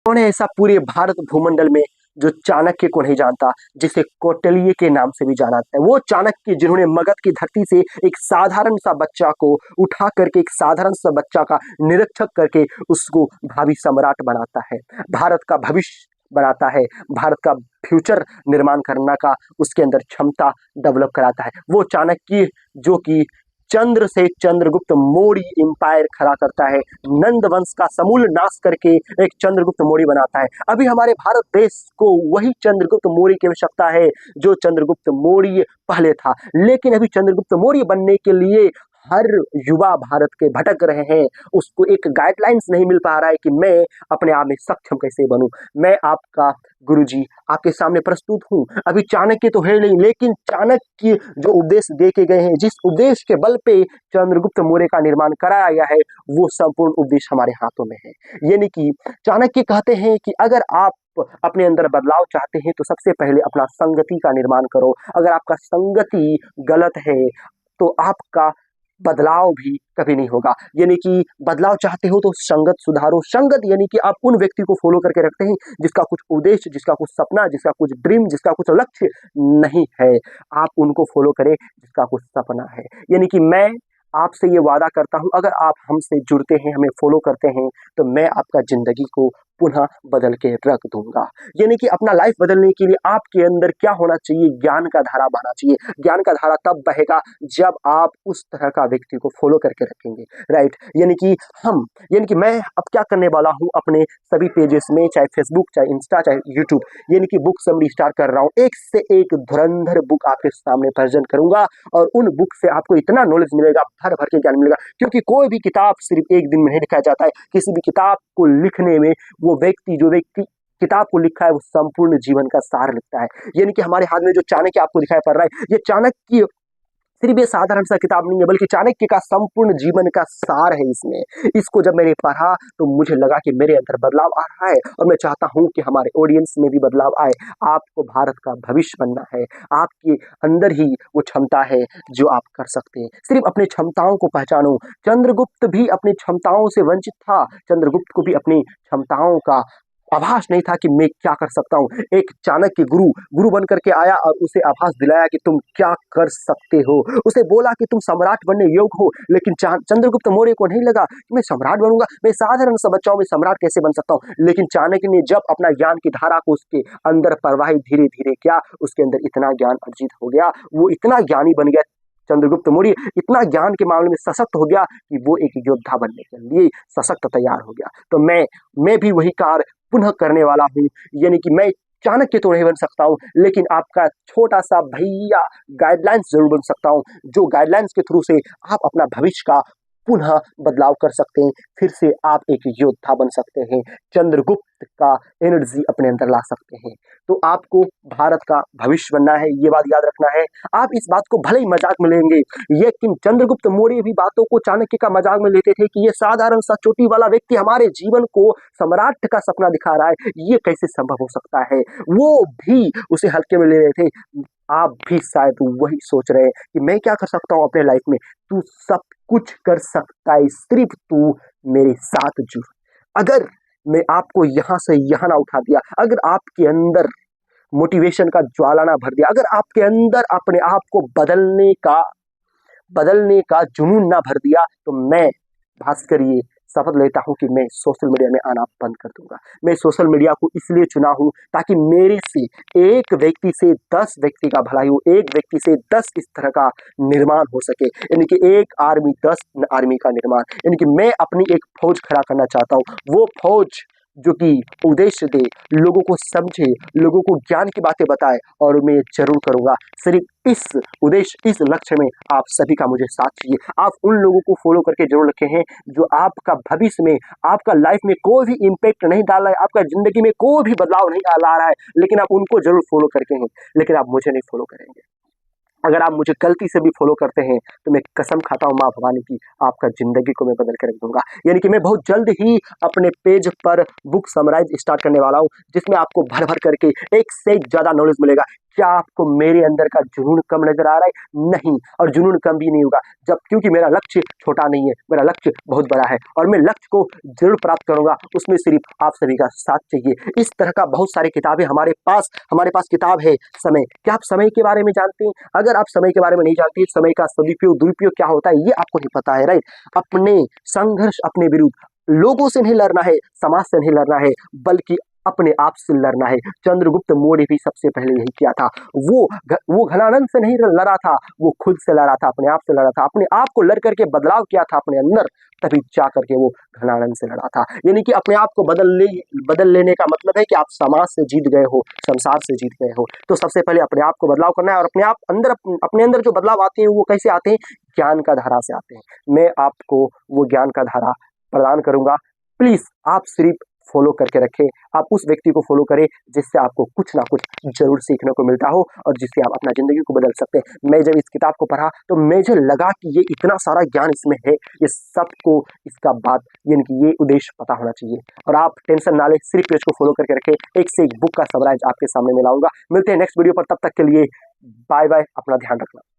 कौन है ऐसा पूरे भारत भूमंडल में जो चाणक्य को नहीं जानता, जिसे कौटिल्य के नाम से भी जाना जाता है। वो चाणक्य जिन्होंने मगध की धरती से एक साधारण सा बच्चा को उठा करके, एक साधारण सा बच्चा का निरीक्षक करके उसको भावी सम्राट बनाता है, भारत का भविष्य बनाता है, भारत का फ्यूचर निर्माण करने का उसके अंदर क्षमता डेवलप कराता है। वो चाणक्य जो कि चंद्र से चंद्रगुप्त मौर्य एम्पायर खड़ा करता है, नंद वंश का समूल नाश करके एक चंद्रगुप्त मौर्य बनाता है। अभी हमारे भारत देश को वही चंद्रगुप्त मौर्य की आवश्यकता है जो चंद्रगुप्त मौर्य पहले था, लेकिन अभी चंद्रगुप्त मौर्य बनने के लिए हर युवा भारत के भटक रहे हैं। उसको एक गाइडलाइंस नहीं मिल पा रहा है कि मैं अपने आप में सक्षम कैसे बनूं। मैं आपका गुरुजी आपके सामने प्रस्तुत हूं। अभी चाणक्य तो है नहीं, लेकिन चाणक्य जो उपदेश दे के गए हैं, जिस उपदेश के बल पे चंद्रगुप्त मौर्य का निर्माण कराया गया है, वो संपूर्ण उपदेश हमारे हाथों में है। यानी कि चाणक्य कहते हैं कि अगर आप अपने अंदर बदलाव चाहते हैं तो सबसे पहले अपना संगति का निर्माण करो। अगर आपका संगति गलत है तो आपका बदलाव भी कभी नहीं होगा। यानी कि बदलाव चाहते हो तो संगत सुधारो। संगत यानी कि आप उन व्यक्ति को फॉलो करके रखते हैं जिसका कुछ उद्देश्य, जिसका कुछ सपना, जिसका कुछ ड्रीम, जिसका कुछ लक्ष्य नहीं है, आप उनको फॉलो करें जिसका कुछ सपना है। यानी कि मैं आपसे ये वादा करता हूं, अगर आप हमसे जुड़ते हैं, हमें फॉलो करते हैं, तो मैं आपका जिंदगी को पुनः बदल के रख दूंगा। यानी कि अपना लाइफ बदलने के लिए आपके अंदर क्या होना चाहिए? ज्ञान का धारा बहना चाहिए। ज्ञान का धारा तब बहेगा जब आप उस तरह का व्यक्ति को फॉलो करके रखेंगे, राइट। यानी कि मैं अब क्या करने वाला हूं अपने सभी पेजेस में, चाहे फेसबुक, चाहे इंस्टा, चाहे यूट्यूब, यानी कि बुक समरी स्टार्ट कर रहा हूं। एक से एक धुरंधर बुक आपके सामने प्रेजेंट करूंगा और उन बुक से आपको इतना नॉलेज मिलेगा, भर भर के ज्ञान मिलेगा। क्योंकि कोई भी किताब सिर्फ एक दिन में नहीं लिखा जाता है। किसी भी किताब को लिखने में जो व्यक्ति किताब को लिखा है वो संपूर्ण जीवन का सार लिखता है। यानी कि हमारे हाथ में जो चाणक्य आपको दिखाई पड़ रहा है, ये चाणक्य सिर्फ ये साधारण सा किताब नहीं है, बल्कि चाणक्य का संपूर्ण जीवन का सार है इसमें। इसको जब मैंने पढ़ा तो मुझे लगा कि मेरे अंदर बदलाव आ रहा है और मैं चाहता हूं कि हमारे ऑडियंस में भी बदलाव आए। आपको भारत का भविष्य बनना है, आपके अंदर ही वो क्षमता है जो आप कर सकते हैं। सिर्फ अपनी क्षमताओं को पहचानो। चंद्रगुप्त भी अपनी क्षमताओं से वंचित था। चंद्रगुप्त को भी अपनी क्षमताओं का आभास नहीं था कि मैं क्या कर सकता हूँ। एक चाणक्य गुरु बन करके आया और उसे आभास दिलाया कि तुम क्या कर सकते हो। उसे बोला कि तुम सम्राट बनने योग्य हो। लेकिन चंद्रगुप्त मौर्य को नहीं लगा कि मैं सम्राट बनूंगा, मैं साधारण सा बच्चा हूं, मैं सम्राट कैसे बन सकता हूँ। लेकिन चाणक्य ने जब अपना ज्ञान की धारा को उसके अंदर प्रवाहित धीरे धीरे किया, उसके अंदर इतना ज्ञान अर्जित हो गया, वो इतना ज्ञानी बन गया। चंद्रगुप्त मौर्य इतना ज्ञान के मामले में सशक्त हो गया कि वो एक योद्धा बनने के लिए सशक्त तैयार हो गया। तो मैं भी वही कार्य पुनः करने वाला हूँ। यानी कि मैं चाणक्य तो नहीं बन सकता हूँ, लेकिन आपका छोटा सा भैया गाइडलाइंस जरूर बन सकता हूँ, जो गाइडलाइंस के थ्रू से आप अपना भविष्य का पुनः बदलाव कर सकते हैं। फिर से आप एक योद्धा बन सकते हैं, चंद्रगुप्त का एनर्जी अपने अंदर ला सकते हैं। तो आपको भारत का भविष्य बनना है, ये बात याद रखना है। आप इस बात को भले ही मजाक में लेंगे, लेकिन चंद्रगुप्त मौर्य भी बातों को चाणक्य का मजाक में लेते थे कि ये साधारण सा चोटी वाला व्यक्ति हमारे जीवन को सम्राट का सपना दिखा रहा है, ये कैसे संभव हो सकता है। वो भी उसे हल्के में ले रहे थे। आप भी शायद वही सोच रहे हैं कि मैं क्या कर सकता हूँ अपने लाइफ में। तू सब कुछ कर सकता है, सिर्फ तू मेरे साथ जुड़। अगर मैं आपको यहाँ से यहाँ ना उठा दिया, अगर आपके अंदर मोटिवेशन का ज्वाला ना भर दिया, अगर आपके अंदर अपने आप को बदलने का जुनून ना भर दिया, तो मैं भास्कर ये शपथ लेता हूं कि मैं सोशल मीडिया में आना बंद कर दूंगा। मैं सोशल मीडिया को इसलिए चुना हूं ताकि मेरे से एक व्यक्ति से 10 व्यक्ति का भलाई हो, एक व्यक्ति से 10 इस तरह का निर्माण हो सके। यानी कि एक आर्मी 10 आर्मी का निर्माण। यानी कि मैं अपनी एक फौज खड़ा करना चाहता हूँ, वो फौज जो कि उद्देश्य दे, लोगों को समझे, लोगों को ज्ञान की बातें बताए, और मैं जरूर करूंगा। सिर्फ इस उद्देश्य, इस लक्ष्य में आप सभी का मुझे साथ चाहिए। आप उन लोगों को फॉलो करके जरूर रखे हैं जो आपका भविष्य में, आपका लाइफ में कोई भी इम्पैक्ट नहीं डाल रहा है, आपका जिंदगी में कोई भी बदलाव नहीं ला रहा है, लेकिन आप उनको जरूर फॉलो करके हैं, लेकिन आप मुझे नहीं फॉलो करेंगे। अगर आप मुझे गलती से भी फॉलो करते हैं तो मैं कसम खाता हूँ माँ भवानी की, आपका जिंदगी को मैं बदल के रख दूंगा। यानी कि मैं बहुत जल्द ही अपने पेज पर बुक समराइज स्टार्ट करने वाला हूँ, जिसमें आपको भर भर करके एक से एक ज्यादा नॉलेज मिलेगा। क्या आपको मेरे अंदर का जुनून कम नजर आ रहा है? नहीं, और जुनून कम भी नहीं होगा, जब क्योंकि मेरा लक्ष्य छोटा नहीं है, मेरा लक्ष्य बहुत बड़ा है और मैं लक्ष्य को जरूर प्राप्त करूंगा। उसमें सिर्फ आप सभी का साथ चाहिए। इस तरह का बहुत सारी किताबें हमारे पास किताब है समय। क्या आप समय के बारे में जानते हैं? अगर आप समय के बारे में नहीं जानते, समय का सदुपयोग दुरुपयोग क्या होता है, ये आपको नहीं पता है, राइट? अपने संघर्ष, अपने विरुद्ध लोगों से नहीं लड़ना है, समाज से नहीं लड़ना है, बल्कि अपने आप से लड़ना है। चंद्रगुप्त मौर्य भी सबसे पहले यही किया था। वो घनानंद से नहीं लड़ा था, वो खुद से लड़ा था, अपने आप से लड़ा था, अपने आप को लड़ करके बदलाव किया था अपने अंदर, तभी जा करके वो घनानंद से लड़ा था। यानी कि अपने आप को बदल लेने का मतलब है कि आप समाज से जीत गए हो, संसार से जीत गए हो। तो सबसे पहले अपने आप को बदलाव करना है, और अपने अंदर जो बदलाव आते हैं वो कैसे आते हैं? ज्ञान का धारा से आते हैं। मैं आपको वो ज्ञान का धारा प्रदान करूंगा। प्लीज आप सिर्फ फॉलो करके रखें, आप उस व्यक्ति को फॉलो करें जिससे आपको कुछ ना कुछ जरूर सीखने को मिलता हो और जिससे आप अपना जिंदगी को बदल सकते हैं। मैं जब इस किताब को पढ़ा तो मुझे लगा कि ये इतना सारा ज्ञान इसमें है, ये सबको इसका बात यानी कि ये उद्देश्य पता होना चाहिए। और आप टेंशन ना लें, सिर्फ पेज को फॉलो करके रखें, एक से एक बुक का समराइज आपके सामने मिलाऊंगा। मिलते हैं नेक्स्ट वीडियो पर, तब तक के लिए बाय बाय, अपना ध्यान रखना।